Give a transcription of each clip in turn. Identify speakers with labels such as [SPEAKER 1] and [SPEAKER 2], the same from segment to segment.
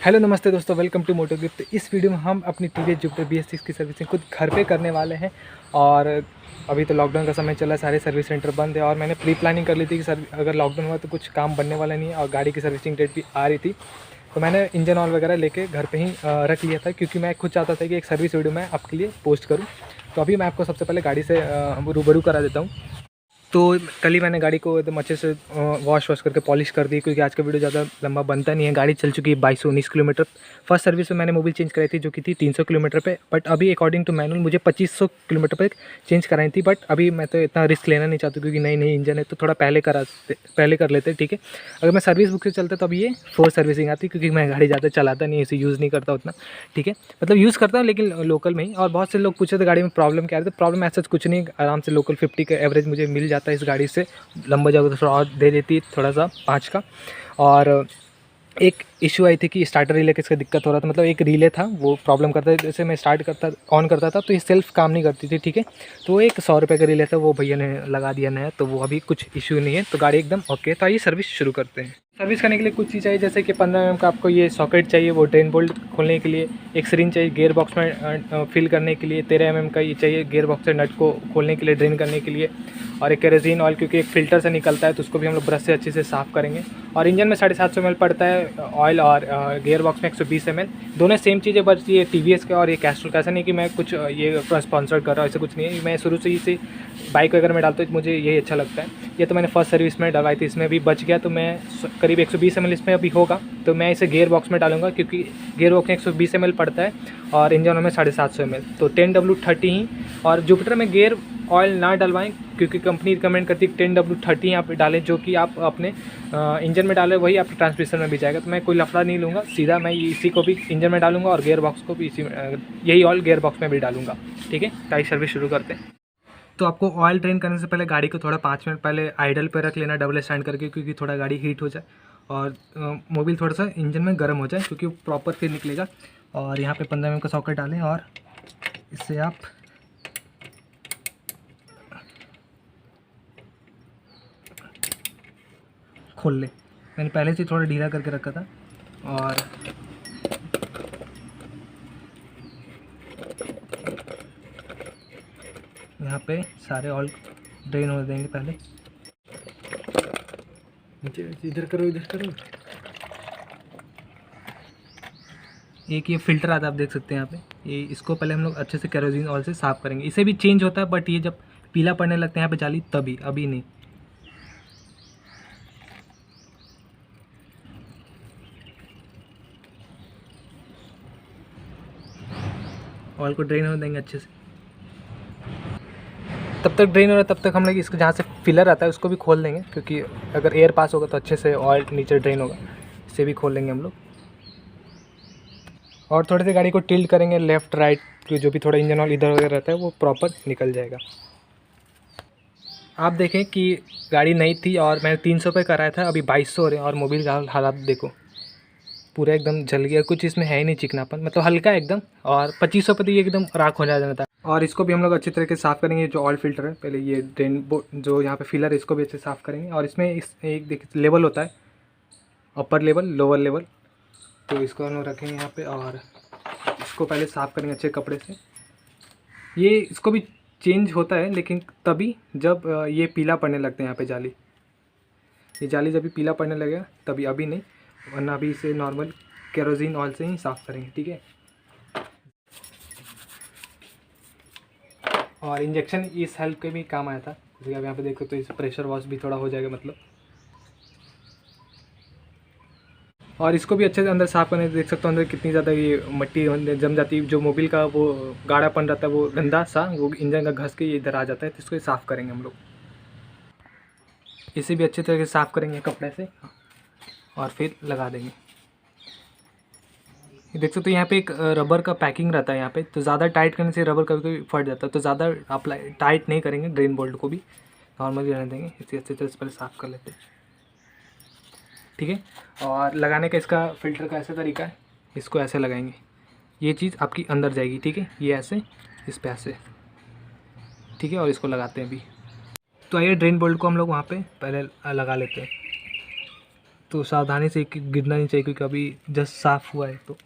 [SPEAKER 1] Hello नमस्ते दोस्तों, welcome to motto gift. इस वीडियो में हम अपनी टीवीएस जुपिटर BS6 की सर्विसिंग खुद घर पे करने वाले हैं। और अभी तो लॉकडाउन का समय चल रहा है, सारे सर्विस सेंटर बंद है और मैंने प्री प्लानिंग कर ली थी कि सर अगर लॉकडाउन हुआ तो कुछ काम बनने वाला नहीं है और गाड़ी की सर्विसिंग डेट भी आ रही थी। तो मैंने इंजन ऑयल वगैरह लेके घर पे ही रख लिया था, क्योंकि मैं खुद चाहता था कि एक सर्विस वीडियो मैं आपके लिए पोस्ट करूँ। तो अभी मैं आपको सबसे पहले गाड़ी से रूबरू करा देता हूँ। तो कल ही मैंने गाड़ी को एकदम अच्छे से वॉश करके पॉलिश कर दी, क्योंकि आज का वीडियो ज़्यादा लंबा बनता नहीं है। गाड़ी चल चुकी है 2219 किलोमीटर। फर्स्ट सर्विस में मैंने मोबिल चेंज कराई थी जो कि थी 300 किलोमीटर पे, बट अभी अकॉर्डिंग टू मैनुअल मुझे 2500 किलोमीटर पे चेंज कराई थी। बट अभी मैं तो इतना रिस्क लेना नहीं चाहता, क्योंकि नई इंजन है तो थोड़ा पहले कर लेते, ठीक है। अगर मैं सर्विस बुक से चलता तो अभी ये 4 सर्विसिंग आती, क्योंकि मैं गाड़ी ज़्यादा चलाता नहीं, इसे यूज़ नहीं करता उतना, ठीक है। मतलब यूज़ करता हूँ लेकिन लोकल में ही। और बहुत से लोग पूछे थे गाड़ी में प्रॉब्लम क्या है, तो प्रॉब्लम ऐसा कुछ नहीं, आराम से लोकल 50 का एवरेज मुझे मिल जाता है इस गाड़ी से। लंबा जाओगे तो थोड़ा और दे देती है, थोड़ा सा 5 का। और एक इशू आई थी कि स्टार्टर रिले का इसका दिक्कत हो रहा था, मतलब एक रिले था वो प्रॉब्लम करता है। जैसे मैं स्टार्ट करता ऑन करता था तो ये सेल्फ काम नहीं करती थी, ठीक है। तो एक 100 रुपये का रिले था, वो भैया ने लगा दिया नया, तो वो अभी कुछ इशू नहीं है, तो गाड़ी एकदम ओके। तो आइए सर्विस शुरू करते हैं। सर्विस करने के लिए कुछ चीज़ चाहिए, जैसे कि 15 mm का आपको ये सॉकेट चाहिए, वो ड्रेन बोल्ट खोलने के लिए। एक सिरिंज चाहिए गियर बॉक्स में फिल करने के लिए। 13 mm का ये चाहिए गियर बॉक्स से नट को खोलने के लिए, ड्रेन करने के लिए। और एक केरोसिन ऑयल, क्योंकि एक फ़िल्टर से निकलता है तो उसको भी हम लोग ब्रश से अच्छे से साफ़ करेंगे। और इंजन में 750 ml पड़ता है ऑयल, और गियर बॉक्स में 120 ml। दोनों सेम चीज़ें, बस ये TVS के और ये कैस्ट्रॉल का। ऐसा नहीं कि मैं कुछ ये स्पॉन्सर कर रहा हूँ, ऐसा कुछ नहीं है। मैं शुरू से इसे बाइक वगैरह में डालता हूँ, मुझे यही अच्छा लगता है। ये तो मैंने फर्स्ट सर्विस में डलवाई थी, इसमें भी बच गया, तो मैं करीब 120 ml इसमें अभी होगा, तो मैं इसे गियर बॉक्स में डालूंगा, क्योंकि गियर बॉक्स में 120 ml पड़ता है और इंजन में 750 ml, तो 10W30 ही। और जुपिटर में गियर ऑयल ना डलवाएं, क्योंकि कंपनी रिकमेंड करती है 10W30 यहाँ पे डालें, जो कि आप अपने इंजन में डालें वही आपके ट्रांसमिशन में भी जाएगा। तो मैं कोई लफड़ा नहीं लूँगा, सीधा मैं इसी को भी इंजन में डालूंगा और गियर बॉक्स को भी इसी में, यही ऑयल गियर बॉक्स में भी डालूंगा, ठीक है। गाड़ी सर्विस शुरू करते हैं। तो आपको ऑयल ड्रेन करने से पहले गाड़ी को थोड़ा 5 मिनट पहले आइडल पे रख लेना, डबल स्टैंड करके, क्योंकि थोड़ा गाड़ी हीट हो जाए और मोबिल थोड़ा सा इंजन में गर्म हो जाए, क्योंकि प्रॉपर फिर निकलेगा। और यहाँ पे 15 mm का सॉकेट डालें और इससे आप खोल लें। मैंने पहले से थोड़ा ढीला करके रखा था। और यहाँ पे सारे ऑयल ड्रेन हो देंगे पहले। इधर करो, इधर करो। एक ये फ़िल्टर आता है, आप देख सकते हैं यहाँ पे। ये इसको पहले हम लोग अच्छे से केरोसिन ऑयल से साफ़ करेंगे। इसे भी चेंज होता है, बट ये जब पीला पड़ने लगता है यहाँ पे जाली, तभी, अभी नहीं। ऑयल को ड्रेन होने देंगे अच्छे से। तब तक ड्रेन हो रहा है, तब तक हम लोग इसको जहाँ से फिलर आता है उसको भी खोल देंगे, क्योंकि अगर एयर पास होगा तो अच्छे से ऑयल नीचे ड्रेन होगा। इसे भी खोल लेंगे हम लोग। और थोड़ी सी गाड़ी को टिल्ट करेंगे लेफ़्ट राइट, कि जो भी थोड़ा इंजन ऑयल इधर उधर रहता है वो प्रॉपर निकल जाएगा। आप देखें कि गाड़ी नई थी और मैंने 300 पे कराया था, अभी 2200 हो रहे हैं। और मोबिल का हालात देखो, पूरा एकदम जल गया, कुछ इसमें है ही नहीं चिकनापन, मतलब हल्का एकदम। और 2500 पे तो ये एकदम राख हो जाना था। और इसको भी हम लोग अच्छी तरीके से साफ़ करेंगे। जो ऑयल फिल्टर है, पहले ये ड्रेन जो यहाँ पे फिलर है, इसको भी अच्छे से साफ़ करेंगे। और इसमें इस एक देखिए लेवल होता है, अपर लेवल, लोअर लेवल, तो इसको हम लोग रखेंगे यहाँ पे। और इसको पहले साफ़ करेंगे अच्छे कपड़े से। ये इसको भी चेंज होता है, लेकिन तभी जब ये पीला पड़ने लगते हैं यहाँ पे जाली। ये जाली जब भी पीला पड़ने लगेगा तभी, अभी नहीं, वरना अभी इसे नॉर्मल केरोसिन ऑयल से ही साफ़ करेंगे, ठीक है। और इंजेक्शन इस हेल्प के भी काम आया था, जैसे आप यहाँ पे देखो, तो इस प्रेशर वॉश भी थोड़ा हो जाएगा मतलब। और इसको भी अच्छे से अंदर साफ़ करने, देख सकते हो अंदर कितनी ज़्यादा ये मट्टी जम जाती है। जो मोबिल का वो गाढ़ापन रहता है, वो गंदा सा, वो इंजन का घस के ये इधर आ जाता है, तो इसको साफ़ करेंगे हम लोग। इसे भी अच्छे तरह से साफ़ करेंगे कपड़े से और फिर लगा देंगे। देख सकते हो यहाँ पे एक रबर का पैकिंग रहता है यहाँ पे, तो ज़्यादा टाइट करने से रबर कभी कभी फट जाता है, तो ज़्यादा अप्लाई टाइट नहीं करेंगे। ड्रेन बोल्ट को भी नॉर्मली रहने देंगे। इसे अच्छे तरह से पहले साफ़ कर लेते हैं, ठीक है। और लगाने का इसका फ़िल्टर का ऐसा तरीका है, इसको ऐसे लगाएंगे, ये चीज़ आपकी अंदर जाएगी, ठीक है। ये ऐसे, इस पे ऐसे, ठीक है। और इसको लगाते हैं अभी। तो आइए ड्रेन बोल्ट को हम लोग वहाँ पे पहले लगा लेते हैं। तो सावधानी से गिरना नहीं चाहिए क्योंकि अभी जस्ट साफ़ हुआ है। तो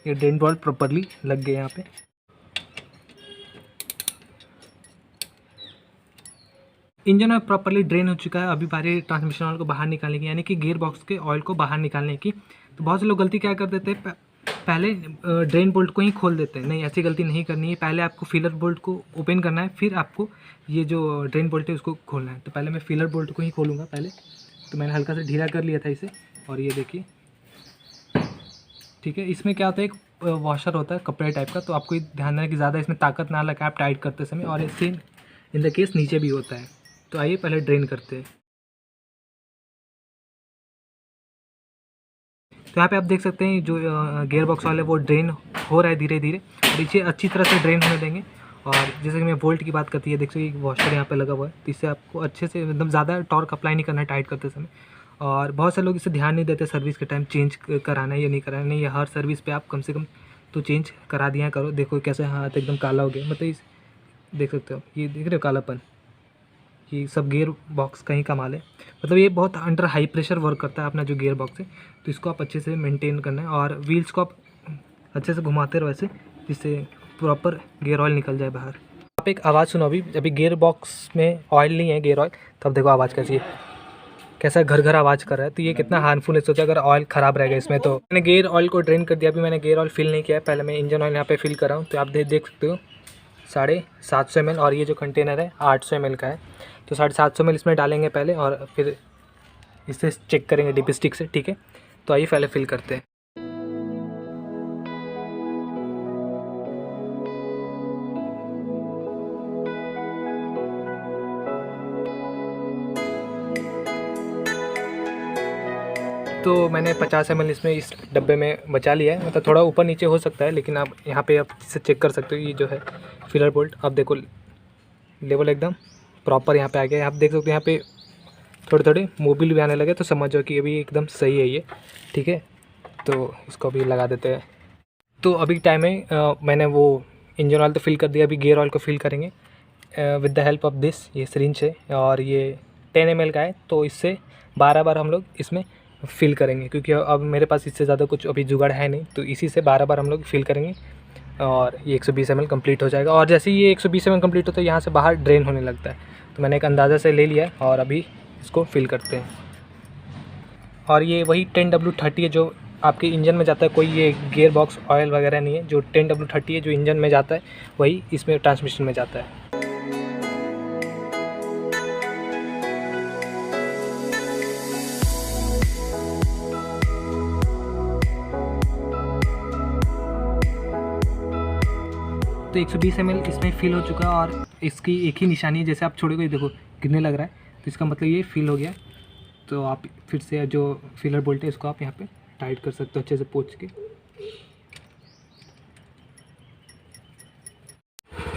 [SPEAKER 1] ये ड्रेन बॉल प्रॉपरली लग गए यहाँ पे। इंजन ऑयल प्रॉपरली ड्रेन हो चुका है। अभी बारी ट्रांसमिशन ऑयल को बाहर निकालने की, यानी कि गियर बॉक्स के ऑयल को बाहर निकालने की। तो बहुत से लोग गलती क्या कर देते हैं, पहले ड्रेन बोल्ट को ही खोल देते हैं। नहीं, ऐसी गलती नहीं करनी है। पहले आपको फीलर बोल्ट को ओपन करना है, फिर आपको ये जो ड्रेन बोल्ट है उसको खोलना है। तो पहले मैं फीलर बोल्ट को ही खोलूँगा पहले। तो मैंने हल्का सा ढीला कर लिया था इसे, और ये देखिए, ठीक है। इसमें क्या होता है, एक वॉशर होता है कपड़े टाइप का, तो आपको ध्यान देना कि ज़्यादा इसमें ताकत ना लगा आप टाइट करते समय। और इससे इन द केस नीचे भी होता है। तो आइए पहले ड्रेन करते हैं। तो यहाँ पे आप देख सकते हैं जो गियर बॉक्स ऑयल है वो ड्रेन हो रहा है धीरे धीरे, और इसे अच्छी तरह से ड्रेन होने देंगे। और जैसे कि मैं वोल्ट की बात करती है, देख सकते हैं वॉशर यहाँ पे लगा हुआ है, तो इससे आपको अच्छे से एकदम ज़्यादा टॉर्क अप्लाई नहीं करना है टाइट करते समय। और बहुत सारे लोग इसे ध्यान नहीं देते, सर्विस के टाइम चेंज कराना है या नहीं कराना है। नहीं, हर सर्विस पे आप कम से कम तो चेंज करा दिया करो। देखो कैसे हाथ एकदम काला हो गया, मतलब इस देख सकते हो, ये देख रहे हो कालापन, ये सब गियर बॉक्स का ही कमाल है। मतलब ये बहुत अंडर हाई प्रेशर वर्क करता है अपना जो गियर बॉक्स है। तो इसको आप अच्छे से मेंटेन करना है, और व्हील्स को आप अच्छे से घुमाते रहो ऐसे, जिससे प्रॉपर गियर ऑयल निकल जाए बाहर। आप एक आवाज़ सुनो, अभी गियर बॉक्स में ऑयल नहीं है, गियर ऑयल। तब देखो आवाज़ कैसी है, कैसा घर घर आवाज़ कर रहा है। तो ये कितना हार्मफुल है, सोचा अगर ऑयल ख़राब रहेगा इसमें। तो मैंने गियर ऑयल को ड्रेन कर दिया। अभी मैंने गियर ऑयल फिल नहीं किया है, पहले मैं इंजन ऑयल यहाँ पे फिल कर रहा हूँ। तो आप देख सकते हो 750 ml, और ये जो कंटेनर है 800 ml का है। तो 750 ml इसमें डालेंगे पहले, और फिर इसे चेक करेंगे डिप स्टिक से, ठीक है। तो आइए पहले फिल करते हैं। तो मैंने 50 ml इसमें इस डब्बे में बचा लिया है। मतलब थोड़ा ऊपर नीचे हो सकता है, लेकिन आप यहाँ पे आप इसे चेक कर सकते हो। ये जो है फिलर बोल्ट, आप देखो लेवल एकदम प्रॉपर यहाँ पे आ गया। आप देख सकते हो यहाँ पे थोड़े थोड़े मोबिल भी आने लगे, तो समझो कि अभी एकदम सही है ये, ठीक है। तो इसको अभी लगा देते हैं। तो अभी टाइम है, मैंने वो इंजन ऑयल तो फिल कर दिया, अभी गियर ऑयल को फिल करेंगे with the help of this. ये सिरिंज है और ये 10 ml का है। तो इससे 12 बार हम लोग इसमें फिल करेंगे, क्योंकि अब मेरे पास इससे ज़्यादा कुछ अभी जुगाड़ है नहीं। तो इसी से 12 बार हम लोग फिल करेंगे, और ये 120 ml कंप्लीट हो जाएगा। और जैसे ही ये 120 ml कंप्लीट होता है, यहाँ से बाहर ड्रेन होने लगता है। तो मैंने एक अंदाज़ा से ले लिया है, और अभी इसको फिल करते हैं। और ये वही 10W30 है जो आपके इंजन में जाता है, कोई ये गियर बॉक्स ऑयल वगैरह नहीं है। जो 10W30 है जो इंजन में जाता है, वही इसमें ट्रांसमिशन में जाता है। तो 120 ml इसमें फिल हो चुका है, और इसकी एक ही निशानी है, जैसे आप छोड़ोगे देखो गिरने लग रहा है, तो इसका मतलब ये फिल हो गया। तो आप फिर से जो फिलर बोल्ट है इसको आप यहाँ पे टाइट कर सकते हो अच्छे से पोंछ के।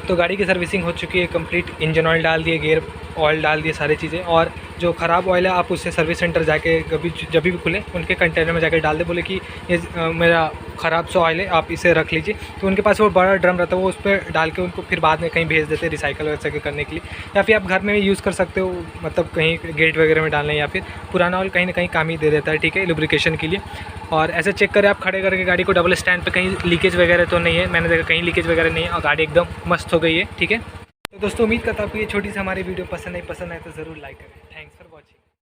[SPEAKER 1] तो गाड़ी की सर्विसिंग हो चुकी है कंप्लीट। इंजन ऑयल डाल दिए, गियर ऑयल डाल दिए, सारी चीज़ें। और जो ख़राब ऑयल है आप उससे सर्विस सेंटर जाके कभी जब भी खुले उनके कंटेनर में जाके डाल दे, बोले कि ये मेरा ख़राब सा ऑयल है, आप इसे रख लीजिए। तो उनके पास वो बड़ा ड्रम रहता है, वो उस पर डाल के उनको फिर बाद में कहीं भेज देते रिसाइकल वगैरह करने के लिए, या फिर आप घर में भी यूज़ कर सकते हो, मतलब कहीं गेट वगैरह में डालना, या फिर पुराना ऑयल कहीं ना कहीं काम ही दे देता है, ठीक है, लुब्रिकेशन के लिए। और ऐसे चेक करें आप खड़े करके गाड़ी को डबल स्टैंड पे, कहीं लीकेज वगैरह तो नहीं है। मैंने देखा कहीं लीकेज वगैरह नहीं है, और गाड़ी एकदम मस्त हो गई है, ठीक है। तो दोस्तों उम्मीद करता हूँ आपको ये छोटी सी हमारी वीडियो पसंद आए तो ज़रूर लाइक करें। Thanks for watching.